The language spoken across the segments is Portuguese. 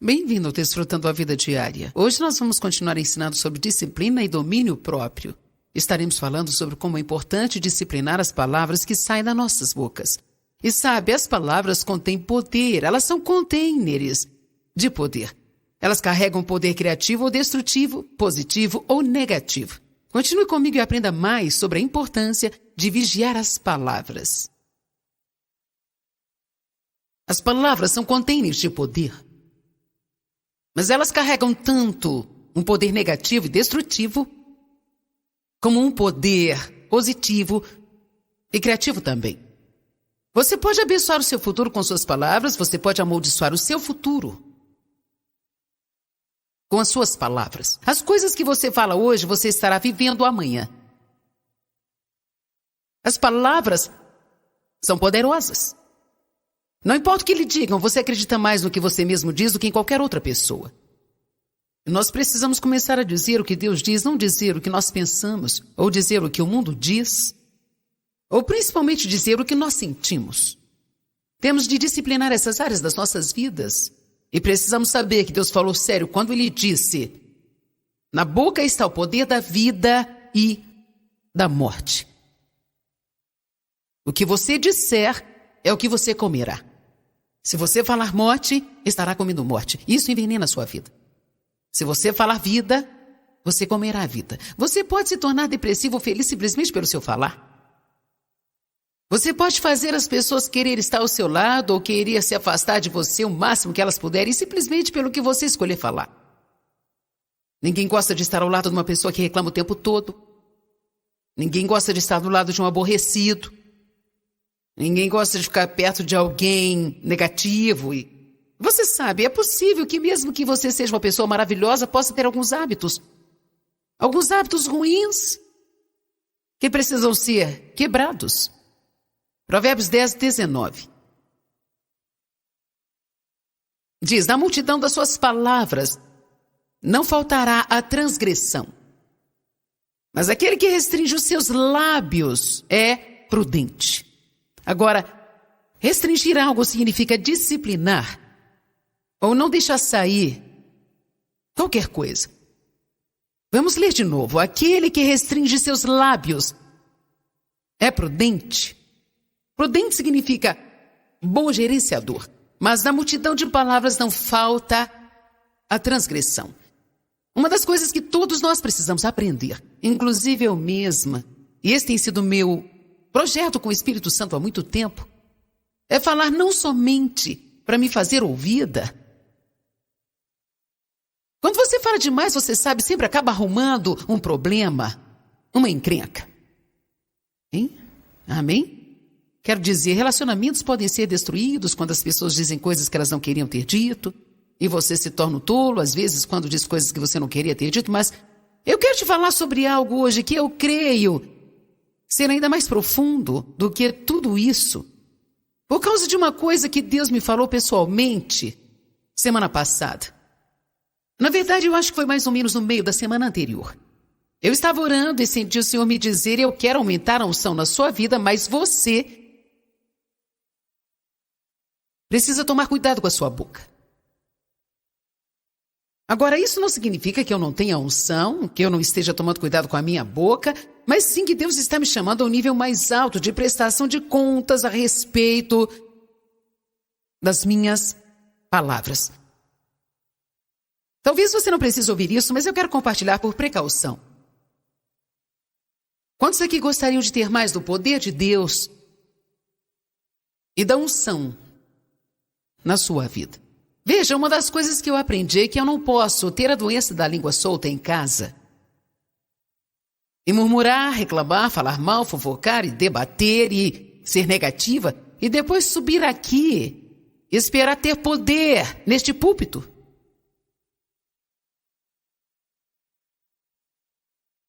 Bem-vindo ao Desfrutando a Vida Diária. Hoje nós vamos continuar ensinando sobre disciplina e domínio próprio. Estaremos falando sobre como é importante disciplinar as palavras que saem das nossas bocas. E sabe, as palavras contêm poder, elas são containers de poder. Elas carregam poder criativo ou destrutivo, positivo ou negativo. Continue comigo e aprenda mais sobre a importância de vigiar as palavras. As palavras são containers de poder. Mas elas carregam tanto um poder negativo e destrutivo, como um poder positivo e criativo também. Você pode abençoar o seu futuro com suas palavras, você pode amaldiçoar o seu futuro com as suas palavras. As coisas que você fala hoje, você estará vivendo amanhã. As palavras são poderosas. Não importa o que lhe digam, você acredita mais no que você mesmo diz do que em qualquer outra pessoa. Nós precisamos começar a dizer o que Deus diz, não dizer o que nós pensamos, ou dizer o que o mundo diz, ou principalmente dizer o que nós sentimos. Temos de disciplinar essas áreas das nossas vidas. E precisamos saber que Deus falou sério quando Ele disse: na boca está o poder da vida e da morte. O que você disser é o que você comerá. Se você falar morte, estará comendo morte. Isso envenena a sua vida. Se você falar vida, você comerá a vida. Você pode se tornar depressivo ou feliz simplesmente pelo seu falar. Você pode fazer as pessoas querer estar ao seu lado ou querer se afastar de você o máximo que elas puderem, simplesmente pelo que você escolher falar. Ninguém gosta de estar ao lado de uma pessoa que reclama o tempo todo. Ninguém gosta de estar do lado de um aborrecido. Ninguém gosta de ficar perto de alguém negativo. E você sabe, é possível que mesmo que você seja uma pessoa maravilhosa, possa ter alguns hábitos ruins que precisam ser quebrados. Provérbios 10, 19. Diz: na multidão das suas palavras não faltará a transgressão, mas aquele que restringe os seus lábios é prudente. Agora, restringir algo significa disciplinar ou não deixar sair qualquer coisa. Vamos ler de novo. Aquele que restringe seus lábios é prudente. Prudente significa bom gerenciador, mas na multidão de palavras não falta a transgressão. Uma das coisas que todos nós precisamos aprender, inclusive eu mesma, e esse tem sido meu projeto com o Espírito Santo há muito tempo, é falar não somente para me fazer ouvida. Quando você fala demais, você sabe, sempre acaba arrumando um problema, uma encrenca. Hein? Amém? Quero dizer, relacionamentos podem ser destruídos quando as pessoas dizem coisas que elas não queriam ter dito, e você se torna um tolo, às vezes, quando diz coisas que você não queria ter dito, mas eu quero te falar sobre algo hoje que eu creio ser ainda mais profundo do que tudo isso, por causa de uma coisa que Deus me falou pessoalmente semana passada. Na verdade, eu acho que foi mais ou menos no meio da semana anterior. Eu estava orando e senti o Senhor me dizer: eu quero aumentar a unção na sua vida, mas você precisa tomar cuidado com a sua boca. Agora, isso não significa que eu não tenha unção, que eu não esteja tomando cuidado com a minha boca, mas sim que Deus está me chamando a um nível mais alto de prestação de contas a respeito das minhas palavras. Talvez você não precise ouvir isso, mas eu quero compartilhar por precaução. Quantos aqui gostariam de ter mais do poder de Deus e da unção na sua vida? Veja, uma das coisas que eu aprendi é que eu não posso ter a doença da língua solta em casa e murmurar, reclamar, falar mal, fofocar e debater e ser negativa e depois subir aqui e esperar ter poder neste púlpito.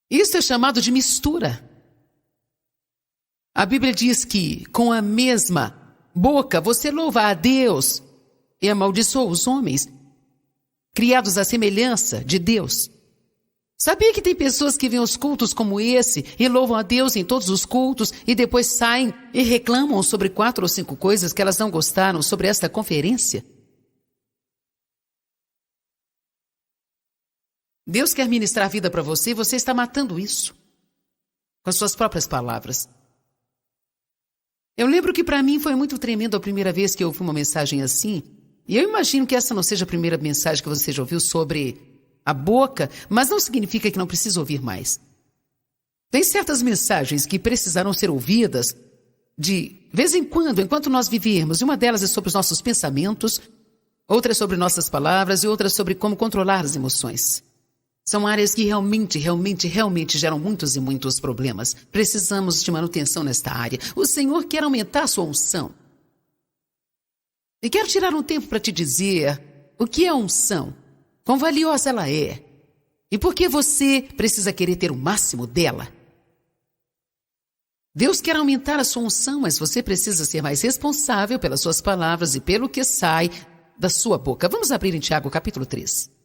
Isso é chamado de mistura. A Bíblia diz que com a mesma boca você louva a Deus e amaldiçoa os homens, criados à semelhança de Deus. Sabia que tem pessoas que veem os cultos como esse e louvam a Deus em todos os cultos e depois saem e reclamam sobre 4 ou 5 coisas que elas não gostaram sobre esta conferência? Deus quer ministrar vida para você e você está matando isso com as suas próprias palavras. Eu lembro que para mim foi muito tremendo a primeira vez que eu ouvi uma mensagem assim, e eu imagino que essa não seja a primeira mensagem que você já ouviu sobre a boca, mas não significa que não precisa ouvir mais. Tem certas mensagens que precisarão ser ouvidas de vez em quando, enquanto nós vivermos, e uma delas é sobre os nossos pensamentos, outra é sobre nossas palavras e outra é sobre como controlar as emoções. São áreas que realmente geram muitos e muitos problemas. Precisamos de manutenção nesta área. O Senhor quer aumentar a sua unção. E quero tirar um tempo para te dizer o que é unção, quão valiosa ela é, e por que você precisa querer ter o máximo dela. Deus quer aumentar a sua unção, mas você precisa ser mais responsável pelas suas palavras e pelo que sai da sua boca. Vamos abrir em Tiago, capítulo 3.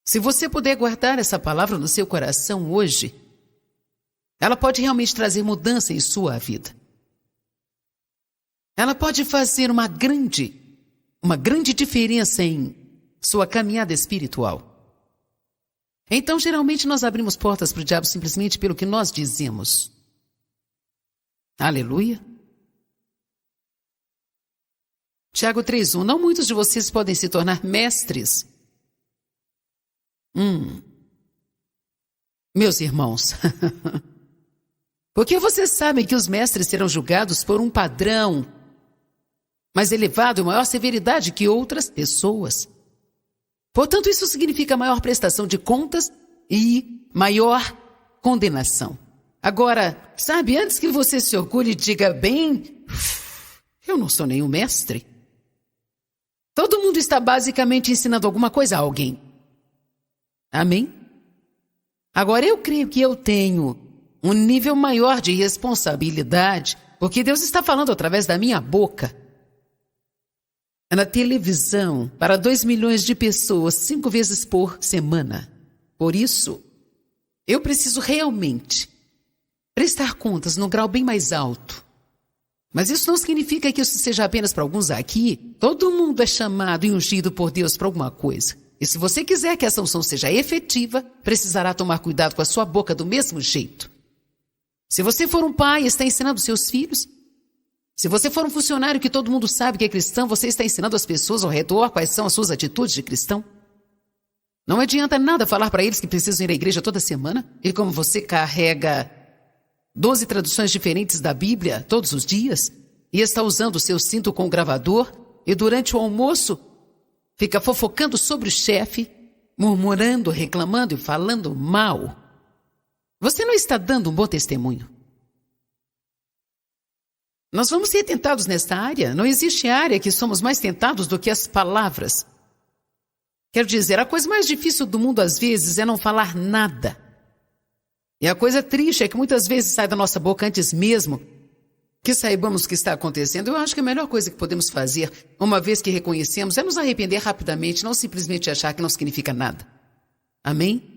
Se você puder guardar essa palavra no seu coração hoje, ela pode realmente trazer mudança em sua vida. Ela pode fazer uma grande diferença em sua caminhada espiritual. Então, geralmente, nós abrimos portas para o diabo simplesmente pelo que nós dizemos. Aleluia. Tiago 3:1. Não muitos de vocês podem se tornar mestres. Meus irmãos, porque vocês sabem que os mestres serão julgados por um padrão mais elevado e maior severidade que outras pessoas. Portanto, isso significa maior prestação de contas e maior condenação. Agora, sabe, antes que você se orgulhe e diga, bem, eu não sou nenhum mestre. Todo mundo está basicamente ensinando alguma coisa a alguém. Amém? Agora, eu creio que eu tenho um nível maior de responsabilidade, porque Deus está falando através da minha boca. Na televisão, para 2 milhões de pessoas, 5 vezes por semana. Por isso, eu preciso realmente prestar contas num grau bem mais alto. Mas isso não significa que isso seja apenas para alguns aqui. Todo mundo é chamado e ungido por Deus para alguma coisa. E se você quiser que essa unção seja efetiva, precisará tomar cuidado com a sua boca do mesmo jeito. Se você for um pai e está ensinando seus filhos, se você for um funcionário que todo mundo sabe que é cristão, você está ensinando as pessoas ao redor quais são as suas atitudes de cristão. Não adianta nada falar para eles que precisam ir à igreja toda semana, e como você carrega 12 traduções diferentes da Bíblia todos os dias, e está usando o seu cinto com o gravador, e durante o almoço fica fofocando sobre o chefe, murmurando, reclamando e falando mal. Você não está dando um bom testemunho. Nós vamos ser tentados nesta área. Não existe área que somos mais tentados do que as palavras. Quero dizer, a coisa mais difícil do mundo às vezes é não falar nada. E a coisa triste é que muitas vezes sai da nossa boca antes mesmo que saibamos o que está acontecendo. Eu acho que a melhor coisa que podemos fazer, uma vez que reconhecemos, é nos arrepender rapidamente, não simplesmente achar que não significa nada. Amém?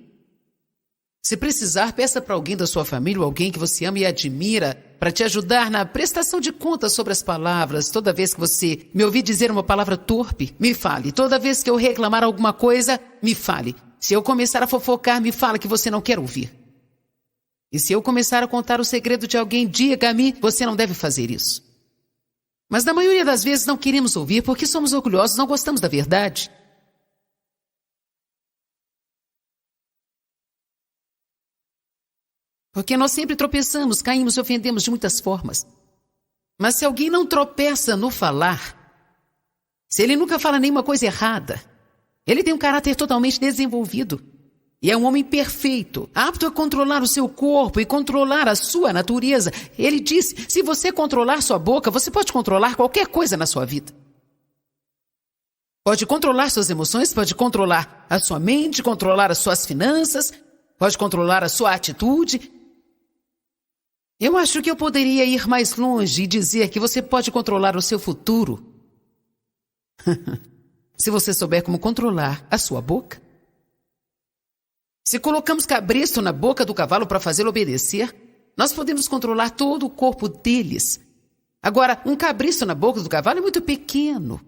Se precisar, peça para alguém da sua família ou alguém que você ama e admira para te ajudar na prestação de contas sobre as palavras. Toda vez que você me ouvir dizer uma palavra torpe, me fale. Toda vez que eu reclamar alguma coisa, me fale. Se eu começar a fofocar, me fala que você não quer ouvir. E se eu começar a contar o segredo de alguém, diga-me, você não deve fazer isso. Mas na maioria das vezes não queremos ouvir porque somos orgulhosos, não gostamos da verdade. Porque nós sempre tropeçamos, caímos e ofendemos de muitas formas. Mas se alguém não tropeça no falar, se ele nunca fala nenhuma coisa errada, ele tem um caráter totalmente desenvolvido. E é um homem perfeito, apto a controlar o seu corpo e controlar a sua natureza. Ele disse, se você controlar sua boca, você pode controlar qualquer coisa na sua vida. Pode controlar suas emoções, pode controlar a sua mente, controlar as suas finanças, pode controlar a sua atitude. Eu acho que eu poderia ir mais longe e dizer que você pode controlar o seu futuro. Se você souber como controlar a sua boca. Se colocamos cabresto na boca do cavalo para fazê-lo obedecer, nós podemos controlar todo o corpo deles. Agora, um cabriço na boca do cavalo é muito pequeno.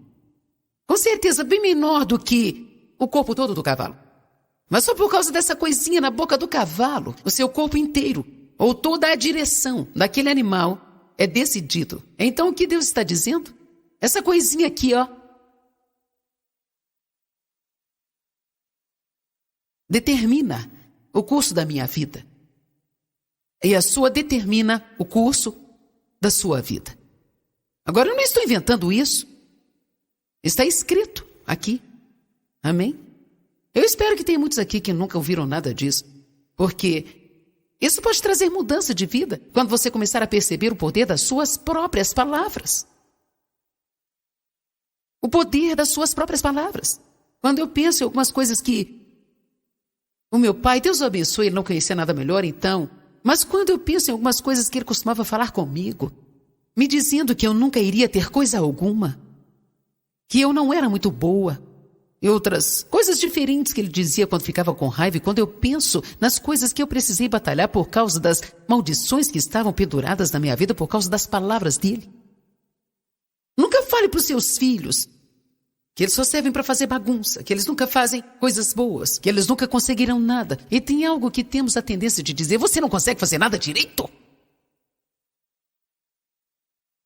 Com certeza, bem menor do que o corpo todo do cavalo. Mas só por causa dessa coisinha na boca do cavalo, o seu corpo inteiro, ou toda a direção daquele animal é decidido. Então, o que Deus está dizendo? Essa coisinha aqui, ó, determina o curso da minha vida. E a sua determina o curso da sua vida. Agora, eu não estou inventando isso. Está escrito aqui. Amém? Eu espero que tenha muitos aqui que nunca ouviram nada disso. Porque isso pode trazer mudança de vida quando você começar a perceber o poder das suas próprias palavras. O poder das suas próprias palavras. Quando eu penso em algumas coisas que o meu pai, Deus o abençoe, ele não conhecia nada melhor então. Mas quando eu penso em algumas coisas que ele costumava falar comigo, me dizendo que eu nunca iria ter coisa alguma, que eu não era muito boa, e outras coisas diferentes que ele dizia quando ficava com raiva, e quando eu penso nas coisas que eu precisei batalhar por causa das maldições que estavam penduradas na minha vida por causa das palavras dele. Nunca fale para os seus filhos que eles só servem para fazer bagunça, que eles nunca fazem coisas boas, que eles nunca conseguirão nada. E tem algo que temos a tendência de dizer: você não consegue fazer nada direito?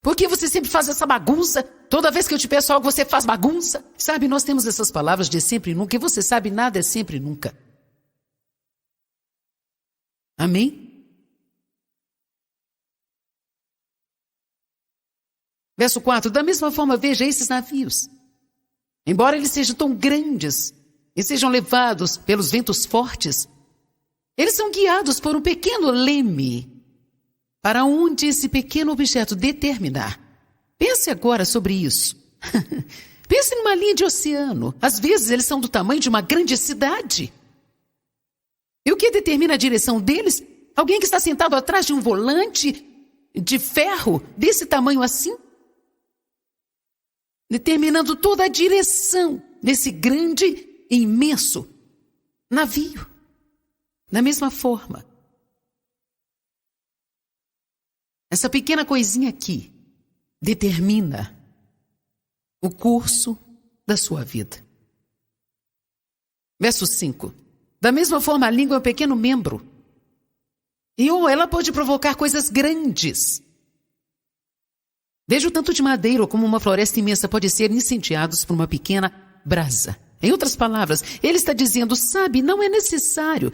Por que você sempre faz essa bagunça? Toda vez que eu te peço algo, você faz bagunça? Sabe, nós temos essas palavras de sempre e nunca, e você sabe, nada é sempre e nunca. Amém? Verso 4, da mesma forma, veja esses navios. Embora eles sejam tão grandes e sejam levados pelos ventos fortes, eles são guiados por um pequeno leme para onde esse pequeno objeto determinar. Pense agora sobre isso. Pense numa linha de oceano. Às vezes eles são do tamanho de uma grande cidade. E o que determina a direção deles? Alguém que está sentado atrás de um volante de ferro desse tamanho assim? Determinando toda a direção desse grande e imenso navio. Da mesma forma, essa pequena coisinha aqui determina o curso da sua vida. Verso 5. Da mesma forma, a língua é um pequeno membro. E ela pode provocar coisas grandes. Veja o tanto de madeira como uma floresta imensa pode ser incendiados por uma pequena brasa. Em outras palavras, ele está dizendo, sabe, não é necessário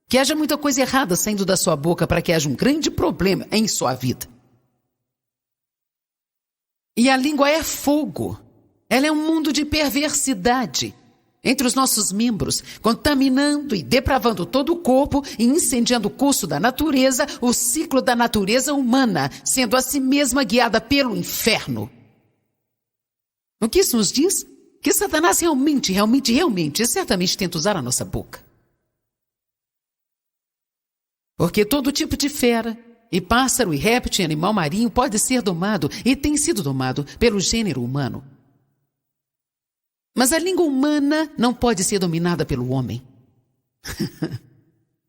que haja muita coisa errada saindo da sua boca para que haja um grande problema em sua vida. E a língua é fogo. Ela é um mundo de perversidade entre os nossos membros, contaminando e depravando todo o corpo e incendiando o curso da natureza, o ciclo da natureza humana, sendo a si mesma guiada pelo inferno. O que isso nos diz? Que Satanás realmente certamente tenta usar a nossa boca. Porque todo tipo de fera, e pássaro, e réptil, e animal marinho pode ser domado, e tem sido domado, pelo gênero humano. Mas a língua humana não pode ser dominada pelo homem.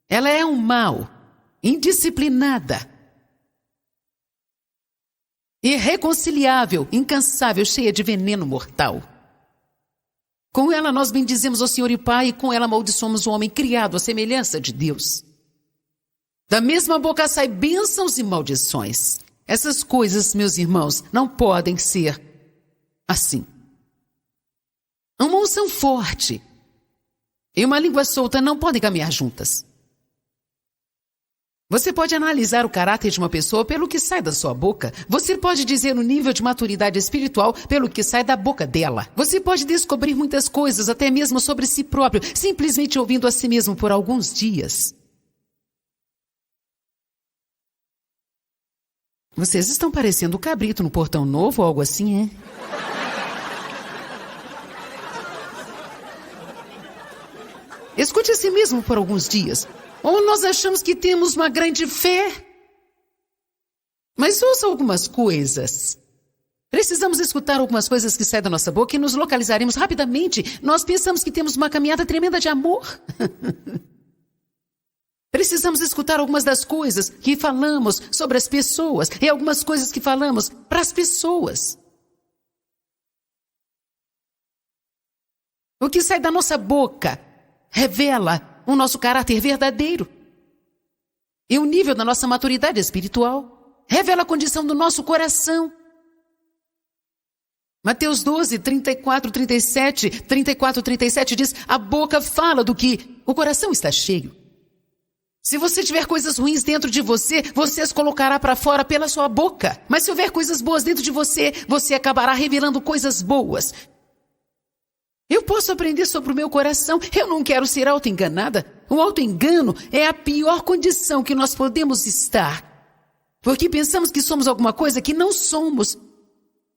Ela é um mal, indisciplinada, irreconciliável, incansável, cheia de veneno mortal. Com ela nós bendizemos o Senhor e Pai, e com ela amaldiçoamos o homem criado à semelhança de Deus. Da mesma boca sai bênçãos e maldições. Essas coisas, meus irmãos, não podem ser assim. Uma unção forte e uma língua solta não podem caminhar juntas. Você pode analisar o caráter de uma pessoa pelo que sai da sua boca. Você pode dizer o nível de maturidade espiritual pelo que sai da boca dela. Você pode descobrir muitas coisas, até mesmo sobre si próprio, simplesmente ouvindo a si mesmo por alguns dias. Vocês estão parecendo o cabrito no portão novo ou algo assim, é? Escute a si mesmo por alguns dias. Ou nós achamos que temos uma grande fé. Mas ouça algumas coisas. Precisamos escutar algumas coisas que saem da nossa boca e nos localizaremos rapidamente. Nós pensamos que temos uma caminhada tremenda de amor. Precisamos escutar algumas das coisas que falamos sobre as pessoas e algumas coisas que falamos para as pessoas. O que sai da nossa boca revela o nosso caráter verdadeiro. E o nível da nossa maturidade espiritual revela a condição do nosso coração. Mateus 12, 34, 37 diz: a boca fala do que o coração está cheio. Se você tiver coisas ruins dentro de você, você as colocará para fora pela sua boca. Mas se houver coisas boas dentro de você, você acabará revelando coisas boas. Eu posso aprender sobre o meu coração. Eu não quero ser auto-enganada. O auto-engano é a pior condição que nós podemos estar. Porque pensamos que somos alguma coisa que não somos.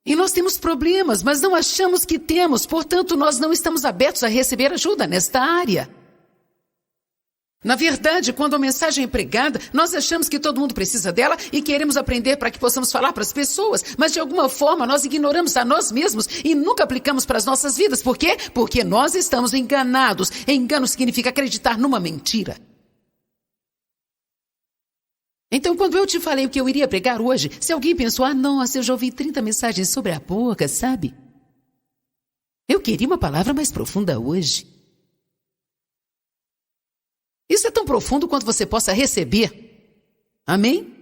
E nós temos problemas, mas não achamos que temos. Portanto, nós não estamos abertos a receber ajuda nesta área. Na verdade, quando a mensagem é pregada, nós achamos que todo mundo precisa dela e queremos aprender para que possamos falar para as pessoas, mas de alguma forma nós ignoramos a nós mesmos e nunca aplicamos para as nossas vidas. Por quê? Porque nós estamos enganados. Engano significa acreditar numa mentira. Então, quando eu te falei o que eu iria pregar hoje, se alguém pensou: nossa, eu já ouvi 30 mensagens sobre a boca, sabe? Eu queria uma palavra mais profunda hoje. Isso é tão profundo quanto você possa receber. Amém?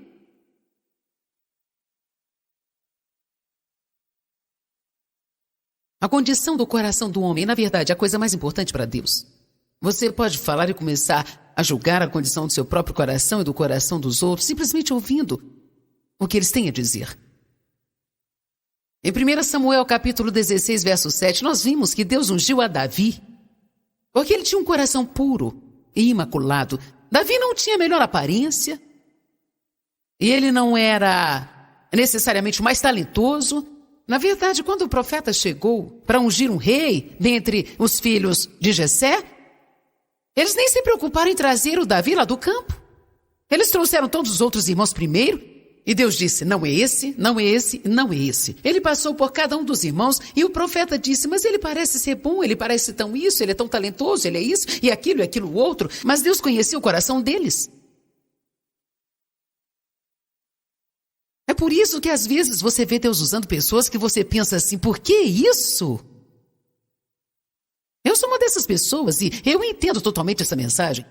A condição do coração do homem é, na verdade, a coisa mais importante para Deus. Você pode falar e começar a julgar a condição do seu próprio coração e do coração dos outros, simplesmente ouvindo o que eles têm a dizer. Em 1 Samuel, capítulo 16, verso 7, nós vimos que Deus ungiu a Davi, porque ele tinha um coração puro e imaculado. Davi não tinha a melhor aparência, e ele não era necessariamente o mais talentoso. Na verdade, quando o profeta chegou para ungir um rei dentre os filhos de Jessé, eles nem se preocuparam em trazer o Davi lá do campo. Eles trouxeram todos os outros irmãos primeiro, e Deus disse: não é esse, não é esse, não é esse. Ele passou por cada um dos irmãos e o profeta disse: mas ele parece ser bom, ele parece tão isso, ele é tão talentoso, ele é isso e aquilo outro. Mas Deus conhecia o coração deles. É por isso que às vezes você vê Deus usando pessoas que você pensa assim: por que isso? Eu sou uma dessas pessoas e eu entendo totalmente essa mensagem.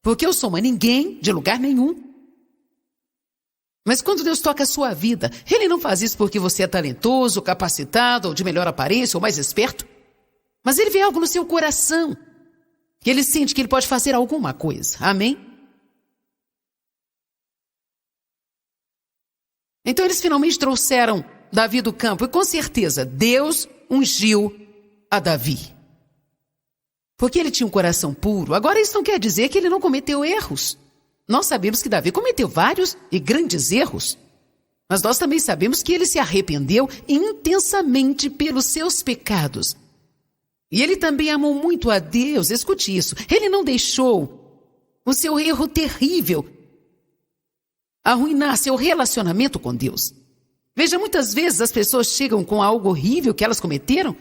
Porque eu sou uma ninguém de lugar nenhum. Mas quando Deus toca a sua vida, Ele não faz isso porque você é talentoso, capacitado, ou de melhor aparência, ou mais esperto. Mas Ele vê algo no seu coração, que Ele sente que Ele pode fazer alguma coisa. Amém? Então eles finalmente trouxeram Davi do campo, e com certeza Deus ungiu a Davi. Porque ele tinha um coração puro. Agora isso não quer dizer que ele não cometeu erros. Nós sabemos que Davi cometeu vários e grandes erros. Mas nós também sabemos que ele se arrependeu intensamente pelos seus pecados. E ele também amou muito a Deus. Escute isso. Ele não deixou o seu erro terrível arruinar seu relacionamento com Deus. Veja, muitas vezes as pessoas chegam com algo horrível que elas cometeram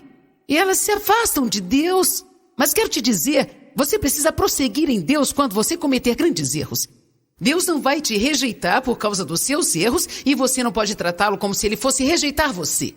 e elas se afastam de Deus. Mas quero te dizer, você precisa prosseguir em Deus quando você cometer grandes erros. Deus não vai te rejeitar por causa dos seus erros e você não pode tratá-lo como se ele fosse rejeitar você.